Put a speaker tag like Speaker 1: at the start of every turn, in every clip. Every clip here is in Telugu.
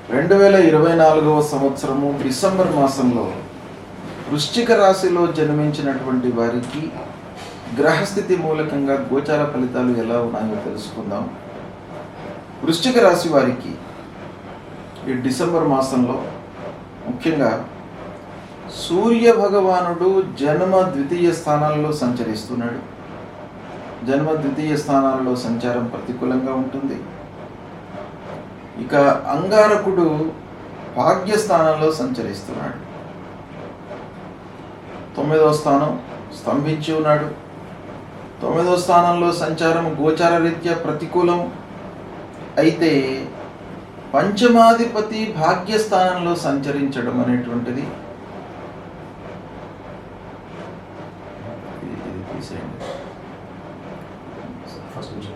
Speaker 1: 2024వ సంవత్సరము డిసెంబర్ మాసంలో వృశ్చిక రాశిలో జన్మించినటువంటి వారికి గ్రహస్థితి మూలకంగా గోచార ఫలితాలు ఎలా ఉన్నాయో తెలుసుకుందాం. వృశ్చిక రాశి వారికి ఈ డిసెంబర్ మాసంలో ముఖ్యంగా సూర్య భగవానుడు జన్మ ద్వితీయ స్థానాల్లో సంచరిస్తున్నాడు. జన్మ ద్వితీయ స్థానాలలో సంచారం ప్రతికూలంగా ఉంటుంది. ఇక అంగారకుడు భాగ్యస్థానంలో సంచరిస్తున్నాడు. 9వ స్థానం స్తంభించి ఉన్నాడు. 9వ స్థానంలో సంచారం గోచార రీత్యా ప్రతికూలం అయితే పంచమాధిపతి భాగ్యస్థానంలో సంచరించడం అనేటువంటిది ఫస్ట్ నుంచి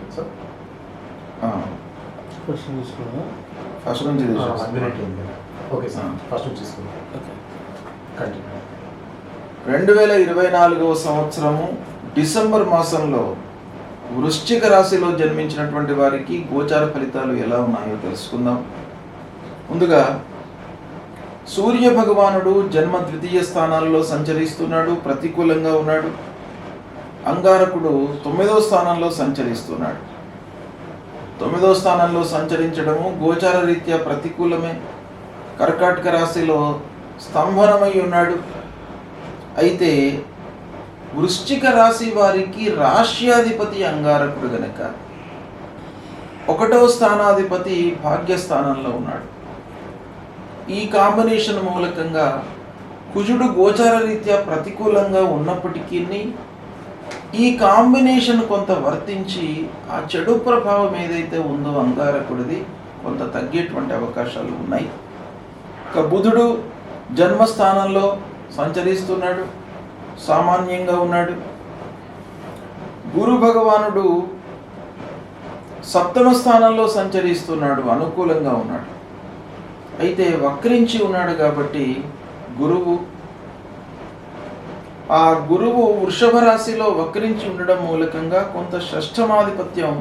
Speaker 1: 2024వ సంవత్సరము డిసెంబర్ మాసంలో వృశ్చిక రాశిలో జన్మించినటువంటి వారికి గోచార ఫలితాలు ఎలా ఉన్నాయో తెలుసుకుందాం. ముందుగా సూర్య భగవానుడు జన్మ ద్వితీయ స్థానాల్లో సంచరిస్తున్నాడు, ప్రతికూలంగా ఉన్నాడు. అంగారకుడు 9వ స్థానంలో సంచరిస్తున్నాడు. 9వ స్థానంలో సంచరించడము గోచార రీత్యా ప్రతికూలమే. కర్కాటక రాశిలో స్తంభనమై ఉన్నాడు. అయితే వృశ్చిక రాశి వారికి రాశ్యాధిపతి అంగారకుడు గనక 1వ స్థానాధిపతి భాగ్యస్థానంలో ఉన్నాడు. ఈ కాంబినేషన్ మూలకంగా కుజుడు గోచార రీత్యా ప్రతికూలంగా ఉన్నప్పటికీ ఈ కాంబినేషన్ కొంత వర్తించి ఆ చెడు ప్రభావం ఏదైతే ఉందో అంగారకుడిది కొంత తగ్గేటువంటి అవకాశాలు ఉన్నాయి. ఇక బుధుడు జన్మస్థానంలో సంచరిస్తున్నాడు, సామాన్యంగా ఉన్నాడు. గురు భగవానుడు 7వ స్థానంలో సంచరిస్తున్నాడు, అనుకూలంగా ఉన్నాడు. అయితే వక్రించి ఉన్నాడు కాబట్టి ఆ గురువు వృషభ రాశిలో వక్రించి ఉండడం మూలకంగా కొంత షష్ఠమాధిపత్యం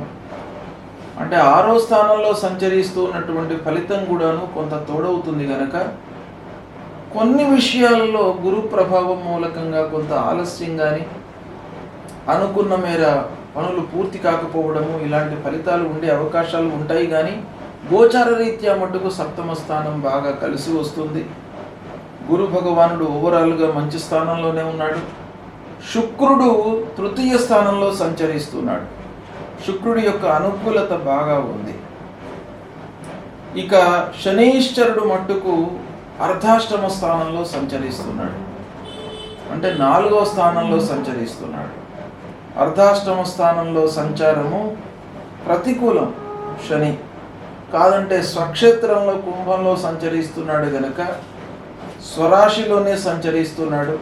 Speaker 1: అంటే 6వ స్థానంలో సంచరిస్తూ ఉన్నటువంటి ఫలితం కూడాను కొంత తోడవుతుంది గనక కొన్ని విషయాలలో గురు ప్రభావం మూలకంగా కొంత ఆలస్యం కానీ అనుకున్న మేర పనులు పూర్తి కాకపోవడము ఇలాంటి ఫలితాలు ఉండే అవకాశాలు ఉంటాయి. కానీ గోచార రీత్యా మట్టుకు 7వ స్థానం బాగా కలిసి వస్తుంది. గురు భగవానుడు ఓవరాల్గా మంచి స్థానంలోనే ఉన్నాడు. శుక్రుడు తృతీయ స్థానంలో సంచరిస్తున్నాడు. శుక్రుడి యొక్క అనుకూలత బాగా ఉంది. ఇక శనీశ్వరుడు మట్టుకు అర్ధాష్టమ స్థానంలో సంచరిస్తున్నాడు, అంటే 4వ స్థానంలో సంచరిస్తున్నాడు. అర్ధాష్టమ స్థానంలో సంచారము ప్రతికూలం. శని కాదంటే స్వక్షేత్రంలో కుంభంలో సంచరిస్తున్నాడు గనక స్వరాశిలోనే సంచరిస్తున్నాడు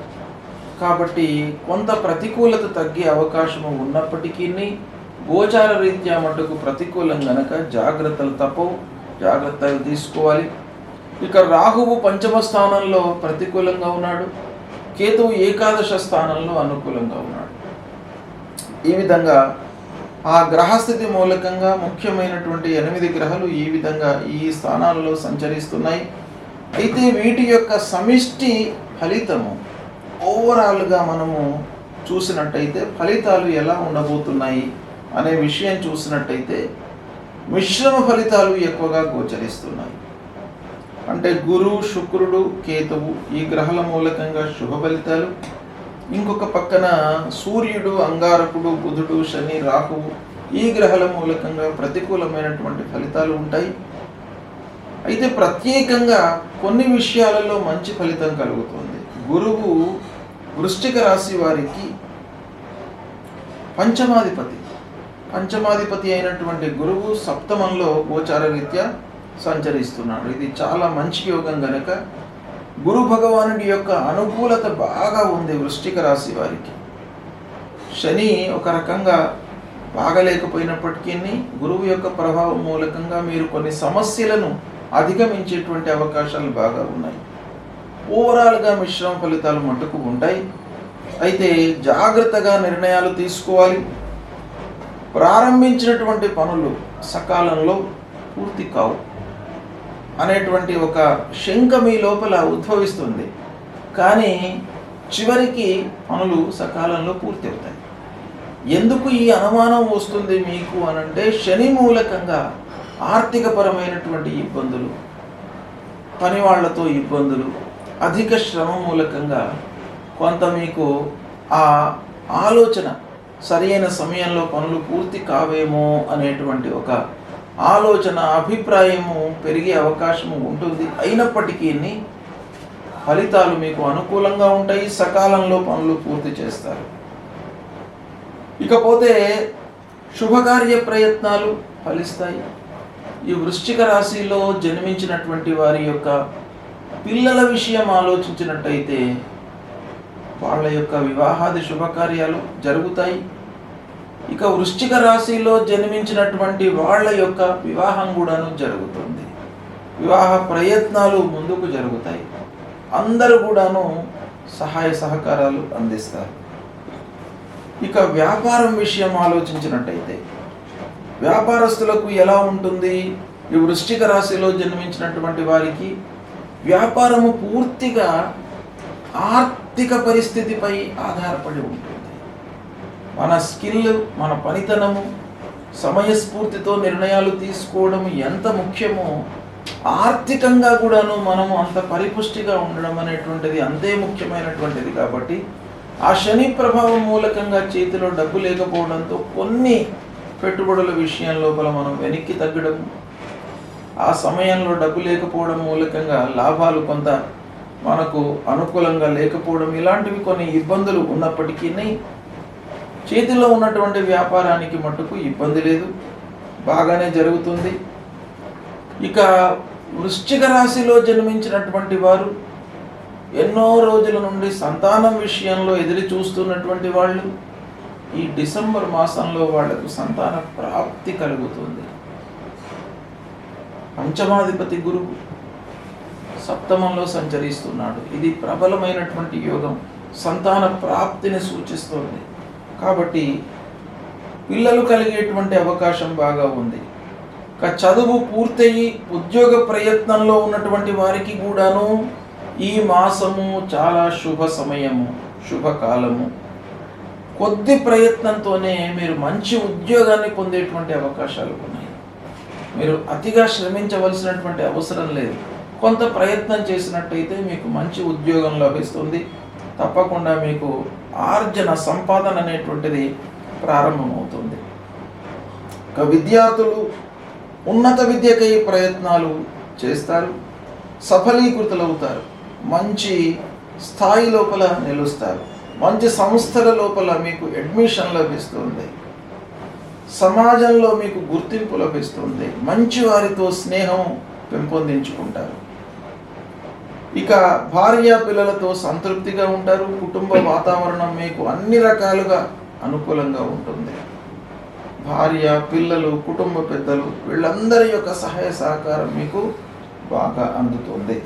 Speaker 1: కాబట్టి కొంత ప్రతికూలత తగ్గే అవకాశము ఉన్నప్పటికీ గోచార రీత్యా మటుకు ప్రతికూలం గనక జాగ్రత్తలు తప్పవు, జాగ్రత్తలు తీసుకోవాలి. ఇక రాహువు 5వ స్థానంలో ప్రతికూలంగా ఉన్నాడు, కేతువు ఏకాదశ స్థానంలో అనుకూలంగా ఉన్నాడు. ఈ విధంగా ఆ గ్రహస్థితి మూలకంగా ముఖ్యమైనటువంటి 8 గ్రహాలు ఈ విధంగా ఈ స్థానాలలో సంచరిస్తున్నాయి. అయితే వీటి యొక్క సమిష్టి ఫలితము ఓవరాల్గా మనము చూసినట్టయితే ఫలితాలు ఎలా ఉండబోతున్నాయి అనే విషయం చూసినట్టయితే మిశ్రమ ఫలితాలు ఎక్కువగా గోచరిస్తున్నాయి. అంటే గురు, శుక్రుడు, కేతువు ఈ గ్రహాల మూలకంగా శుభ ఫలితాలు, ఇంకొక పక్కన సూర్యుడు, అంగారకుడు, బుధుడు, శని, రాహువు ఈ గ్రహాల మూలకంగా ప్రతికూలమైనటువంటి ఫలితాలు ఉంటాయి. అయితే ప్రత్యేకంగా కొన్ని విషయాలలో మంచి ఫలితం కలుగుతుంది. గురువు వృశ్చిక రాశి వారికి పంచమాధిపతి అయినటువంటి గురువు 7మంలో గోచార రీత్యా సంచరిస్తున్నాడు. ఇది చాలా మంచి యోగం గనక గురు భగవానుడి యొక్క అనుకూలత బాగా ఉంది వృశ్చిక రాశి వారికి. శని ఒక రకంగా బాగలేకపోయినప్పటికీ గురువు యొక్క ప్రభావం మూలకంగా మీరు కొన్ని సమస్యలను అధిగమించేటువంటి అవకాశాలు బాగా ఉన్నాయి. ఓవరాల్గా మిశ్రమ ఫలితాలు మట్టుకు ఉంటాయి. అయితే జాగ్రత్తగా నిర్ణయాలు తీసుకోవాలి. ప్రారంభించినటువంటి పనులు సకాలంలో పూర్తి కావు. అనేటువంటి ఒక శంక మీ లోపల ఉద్భవిస్తుంది. కానీ చివరికి పనులు సకాలంలో పూర్తి అవుతాయి. ఎందుకు ఈ అనుమానం వస్తుంది మీకు అనంటే, శని మూలకంగా ఆర్థికపరమైనటువంటి ఇబ్బందులు, పని వాళ్ళతో ఇబ్బందులు, అధిక శ్రమ మూలకంగా కొంత మీకు ఆ ఆలోచన సరైన సమయంలో పనులు పూర్తి కావేమో అనేటువంటి ఒక ఆలోచన, అభిప్రాయము పెరిగే అవకాశం ఉంటుంది. అయినప్పటికీ ఫలితాలు మీకు అనుకూలంగా ఉంటాయి, సకాలంలో పనులు పూర్తి చేస్తారు. ఇకపోతే శుభకార్య ప్రయత్నాలు ఫలిస్తాయి. ఈ వృశ్చిక రాశిలో జన్మించినటువంటి వారి యొక్క పిల్లల విషయం ఆలోచించినట్టయితే వాళ్ళ యొక్క వివాహాది శుభకార్యాలు జరుగుతాయి. ఇక వృశ్చిక రాశిలో జన్మించినటువంటి వాళ్ళ యొక్క వివాహం కూడాను జరుగుతుంది. వివాహ ప్రయత్నాలు ముందుకు జరుగుతాయి. అందరూ కూడాను సహాయ సహకారాలు అందిస్తారు. ఇక వ్యాపారం విషయం ఆలోచించినట్టయితే వ్యాపారస్తులకు ఎలా ఉంటుంది? ఈ వృశ్చిక రాశిలో జన్మించినటువంటి వారికి వ్యాపారము పూర్తిగా ఆర్థిక పరిస్థితిపై ఆధారపడి ఉంటుంది. మన స్కిల్, మన పనితనము, సమయస్ఫూర్తితో నిర్ణయాలు తీసుకోవడం ఎంత ముఖ్యమో, ఆర్థికంగా కూడాను మనము అంత పరిపుష్టిగా ఉండడం అనేటువంటిది అంతే ముఖ్యమైనటువంటిది. కాబట్టి ఆ శని ప్రభావం మూలకంగా చేతిలో డబ్బు లేకపోవడంతో కొన్ని పెట్టుబడుల విషయం లోపల మనం వెనక్కి తగ్గడం, ఆ సమయంలో డబ్బు లేకపోవడం మూలకంగా లాభాలు కొంత మనకు అనుకూలంగా లేకపోవడం, ఇలాంటివి కొన్ని ఇబ్బందులు ఉన్నప్పటికీ చేతిలో ఉన్నటువంటి వ్యాపారానికి మట్టుకు ఇబ్బంది లేదు, బాగానే జరుగుతుంది. ఇక వృశ్చిక రాశిలో జన్మించినటువంటి వారు ఎన్నో రోజుల నుండి సంతానం విషయంలో ఎదురు చూస్తున్నటువంటి వాళ్ళు ఈ డిసెంబర్ మాసంలో వాళ్లకు సంతాన ప్రాప్తి కలుగుతుంది. పంచమాధిపతి గురువు సప్తమంలో సంచరిస్తున్నాడు. ఇది ప్రబలమైనటువంటి యోగం, సంతాన ప్రాప్తిని సూచిస్తుంది. కాబట్టి పిల్లలు కలిగేటువంటి అవకాశం బాగా ఉంది. చదువు పూర్తయి ఉద్యోగ ప్రయత్నంలో ఉన్నటువంటి వారికి కూడాను ఈ మాసము చాలా శుభ సమయము, శుభకాలము. కొద్ది ప్రయత్నంతోనే మీరు మంచి ఉద్యోగాన్ని పొందేటువంటి అవకాశాలు ఉన్నాయి. మీరు అతిగా శ్రమించవలసినటువంటి అవసరం లేదు. కొంత ప్రయత్నం చేసినట్టయితే మీకు మంచి ఉద్యోగం లభిస్తుంది. తప్పకుండా మీకు ఆర్జన, సంపాదన అనేటువంటిది ప్రారంభమవుతుంది. ఇక విద్యార్థులు ఉన్నత విద్యకై ప్రయత్నాలు చేస్తారు, సఫలీకృతులవుతారు, మంచి స్థాయి లోపల నిలుస్తారు, మంచి సంస్థల లోపల మీకు అడ్మిషన్ లభిస్తుంది, సమాజంలో మీకు గుర్తింపు లభిస్తుంది, మంచి వారితో స్నేహం పెంపొందించుకుంటారు. ఇక భార్య పిల్లలతో సంతృప్తిగా ఉంటారు. కుటుంబ వాతావరణం మీకు అన్ని రకాలుగా అనుకూలంగా ఉంటుంది. భార్య, పిల్లలు, కుటుంబ పెద్దలు వీళ్ళందరి యొక్క సహాయ సహకారం మీకు బాగా అందుతుంది.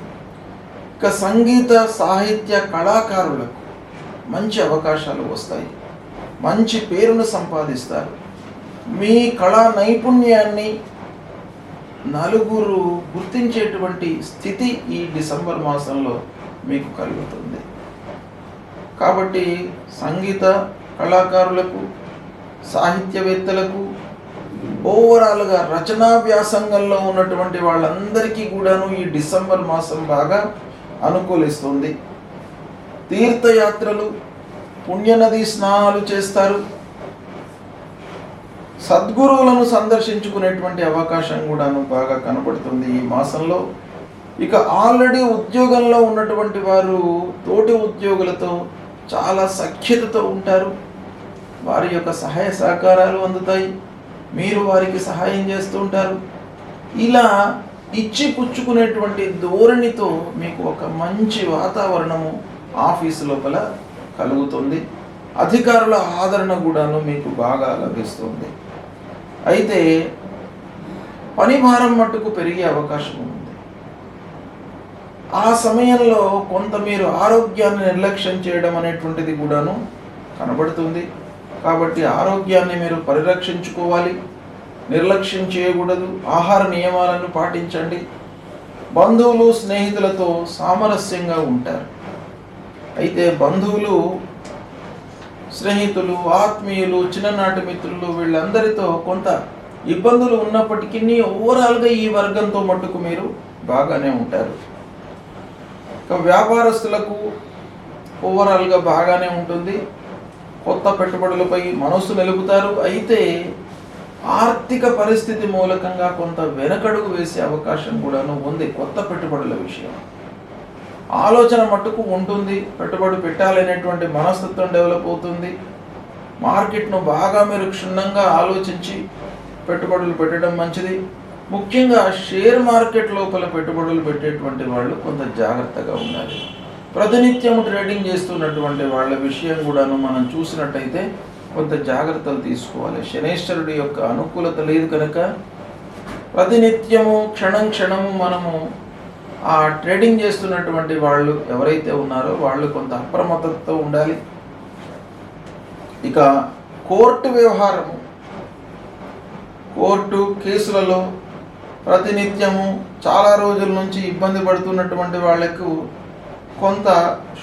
Speaker 1: ఇక సంగీత, సాహిత్య కళాకారులకు మంచి అవకాశాలు వస్తాయి, మంచి పేరును సంపాదిస్తారు. మీ కళా నైపుణ్యాన్ని నలుగురు గుర్తించేటువంటి స్థితి ఈ డిసెంబర్ మాసంలో మీకు కలుగుతుంది. కాబట్టి సంగీత కళాకారులకు, సాహిత్యవేత్తలకు, ఓవరాల్గా రచనా వ్యాసంగంలో ఉన్నటువంటి వాళ్ళందరికీ కూడాను ఈ డిసెంబర్ మాసం బాగా అనుకూలిస్తుంది. తీర్థయాత్రలు, పుణ్యనది స్నానాలు చేస్తారు. సద్గురువులను సందర్శించుకునేటువంటి అవకాశం కూడాను బాగా కనపడుతుంది ఈ మాసంలో. ఇక ఆల్రెడీ ఉద్యోగంలో ఉన్నటువంటి వారు తోటి ఉద్యోగులతో చాలా సఖ్యతతో ఉంటారు. వారి యొక్క సహాయ సహకారాలు అందుతాయి, మీరు వారికి సహాయం చేస్తూ ఉంటారు. ఇలా ఇచ్చి పుచ్చుకునేటువంటి ధోరణితో మీకు ఒక మంచి వాతావరణము ఆఫీసు లోపల కలుగుతుంది. అధికారుల ఆదరణ కూడాను మీకు బాగా లభిస్తుంది. అయితే పని భారం మట్టుకు పెరిగే అవకాశం ఉంది. ఆ సమయంలో కొంత మీరు ఆరోగ్యాన్ని నిర్లక్ష్యం చేయడం అనేటువంటిది కూడాను కనబడుతుంది. కాబట్టి ఆరోగ్యాన్ని మీరు పరిరక్షించుకోవాలి, నిర్లక్ష్యం చేయకూడదు. ఆహార నియమాలను పాటించండి. బంధువులు స్నేహితులతో సామరస్యంగా ఉంటారు. అయితే బంధువులు, స్నేహితులు, ఆత్మీయులు, చిన్ననాటి మిత్రులు వీళ్ళందరితో కొంత ఇబ్బందులు ఉన్నప్పటికీ ఓవరాల్గా ఈ వర్గంతో మట్టుకు మీరు బాగానే ఉంటారు. ఇక వ్యాపారస్తులకు ఓవరాల్గా బాగానే ఉంటుంది. కొత్త పెట్టుబడులపై మనసు నిలుపుతారు. అయితే ఆర్థిక పరిస్థితి మూలకంగా కొంత వెనకడుగు వేసే అవకాశం కూడాను ఉంది. కొత్త పెట్టుబడుల విషయం ఆలోచన మట్టుకు ఉంటుంది. పెట్టుబడి పెట్టాలనేటువంటి మనస్తత్వం డెవలప్ అవుతుంది. మార్కెట్ను బాగా మీరు క్షుణ్ణంగా ఆలోచించి పెట్టుబడులు పెట్టడం మంచిది. ముఖ్యంగా షేర్ మార్కెట్ లోపల పెట్టుబడులు పెట్టేటువంటి వాళ్ళు కొంత జాగ్రత్తగా ఉండాలి. ప్రతినిత్యం ట్రేడింగ్ చేస్తున్నటువంటి వాళ్ళ విషయం కూడాను మనం చూసినట్టయితే కొంత జాగ్రత్తలు తీసుకోవాలి. శనేశ్వరుడి యొక్క అనుకూలత లేదు కనుక ప్రతినిత్యము క్షణము మనము ఆ ట్రేడింగ్ చేస్తున్నటువంటి వాళ్ళు ఎవరైతే ఉన్నారో వాళ్ళు కొంత అప్రమత్తతో ఉండాలి. ఇక కోర్టు వ్యవహారము, కోర్టు కేసులలో ప్రతినిత్యము చాలా రోజుల నుంచి ఇబ్బంది పడుతున్నటువంటి వాళ్లకు కొంత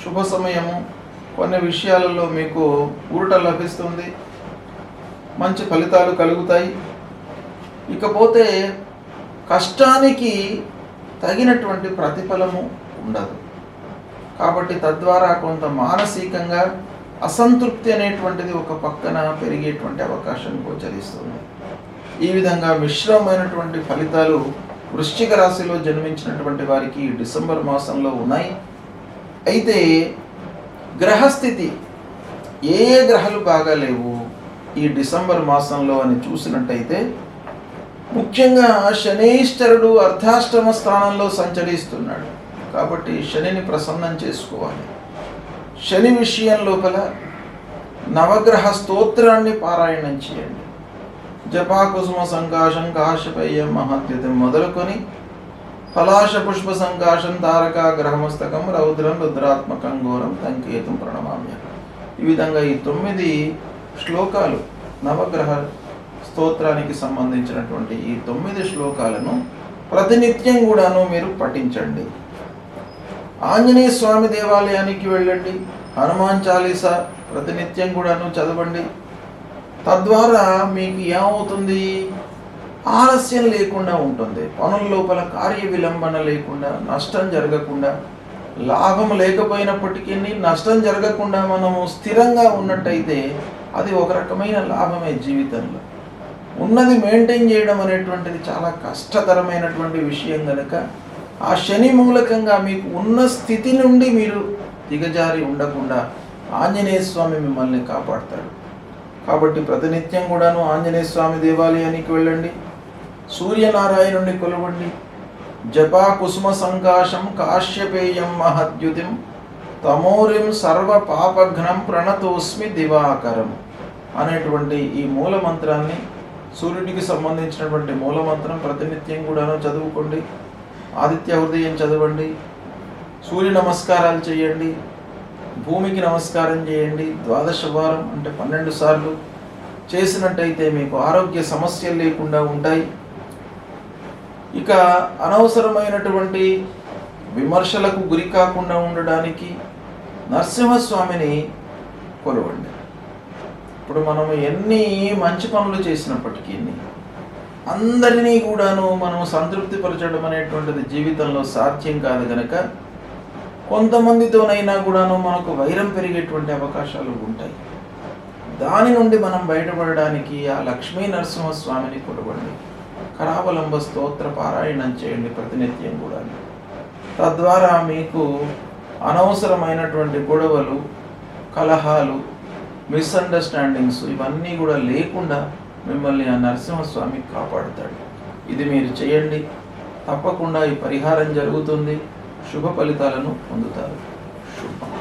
Speaker 1: శుభ సమయము, కొన్ని విషయాలలో మీకు ఊరట లభిస్తుంది, మంచి ఫలితాలు కలుగుతాయి. ఇకపోతే కష్టానికి తగినటువంటి ప్రతిఫలము ఉండదు కాబట్టి తద్వారా కొంత మానసికంగా అసంతృప్తి అనేటువంటిది ఒక పక్కన పెరిగేటువంటి అవకాశం గోచరిస్తుంది. ఈ విధంగా మిశ్రమైనటువంటి ఫలితాలు వృశ్చిక రాశిలో జన్మించినటువంటి వారికి డిసెంబర్ మాసంలో ఉన్నాయి. అయితే గ్రహస్థితి ఏ గ్రహాలు బాగా లేవు ఈ డిసెంబర్ మాసంలో అని చూసినట్టయితే ముఖ్యంగా శనీశ్వరుడు అర్ధాష్టమ స్థానంలో సంచరిస్తున్నాడు కాబట్టి శనిని ప్రసన్నం చేసుకోవాలి. శని విషయం లోపల నవగ్రహ స్తోత్రాన్ని పారాయణం చేయండి. జపాకుసుమ సంకాశం కాశపేయం మహద్యుతం మొదలుకొని పలాశ పుష్ప సంకాశం తారక గ్రహమస్తకం రౌద్రం రుద్రాత్మకం ఘోరం సంకేతం ప్రణమామ్య. ఈ విధంగా ఈ 9 శ్లోకాలు నవగ్రహ స్తోత్రానికి సంబంధించినటువంటి ఈ 9 శ్లోకాలను ప్రతినిత్యం కూడాను మీరు పఠించండి. ఆంజనేయ స్వామి దేవాలయానికి వెళ్ళండి. హనుమాన్ చాలీసా ప్రతినిత్యం కూడాను చదవండి. తద్వారా మీకు ఏమవుతుంది, ఆలస్యం లేకుండా ఉంటుంది. పనుల లోపల కార్య విలంబన లేకుండా, నష్టం జరగకుండా, లాభం లేకపోయినప్పటికీ నష్టం జరగకుండా మనము స్థిరంగా ఉన్నట్టయితే అది ఒక రకమైన లాభమే. జీవితంలో ఉన్నది మెయింటైన్ చేయడం అనేటువంటిది చాలా కష్టతరమైనటువంటి విషయం కనుక ఆ శని మూలకంగా మీకు ఉన్న స్థితి నుండి మీరు దిగజారి ఉండకుండా ఆంజనేయ స్వామి మిమ్మల్ని కాపాడతాడు. కాబట్టి ప్రతినిత్యం కూడాను ఆంజనేయ స్వామి దేవాలయానికి వెళ్ళండి. సూర్యనారాయణుని కొలవండి. జపా కుసుమ సంకాశం కాశ్యపేయం మహద్యుతిం తమోరిం సర్వ పాపఘ్నం ప్రణతోస్మి దివాకరం అనేటువంటి ఈ మూల మంత్రాన్ని, సూర్యుడికి సంబంధించినటువంటి మూల మంత్రం ప్రతినిత్యం కూడాను చదువుకోండి. ఆదిత్య హృదయం చదవండి. సూర్య నమస్కారాలు చేయండి. భూమికి నమస్కారం చేయండి. 12 వారం అంటే 12 సార్లు చేసినట్టయితే మీకు ఆరోగ్య సమస్యలు లేకుండా ఉంటాయి. ఇక అనవసరమైనటువంటి విమర్శలకు గురి కాకుండా ఉండడానికి నరసింహస్వామిని కొలవండి. ఇప్పుడు మనం ఎన్ని మంచి పనులు చేసినప్పటికీ అందరినీ కూడాను మనం సంతృప్తిపరచడం అనేటువంటిది జీవితంలో సాధ్యం కాదు కనుక కొంతమందితోనైనా కూడాను మనకు వైరం పెరిగేటువంటి అవకాశాలు ఉంటాయి. దాని నుండి మనం బయటపడడానికి ఆ లక్ష్మీ నరసింహస్వామిని కొలవండి. కరావలంబ స్తోత్ర పారాయణం చేయండి ప్రతినిత్యం కూడా. తద్వారా మీకు అనవసరమైనటువంటి గొడవలు, కలహాలు, మిస్అండర్స్టాండింగ్స్ ఇవన్నీ కూడా లేకుండా మిమ్మల్ని ఆ నరసింహస్వామి కాపాడుతాడు. ఇది మీరు చేయండి. తప్పకుండా ఈ పరిహారం జరుగుతుంది. శుభ ఫలితాలను పొందుతారు. శుభం.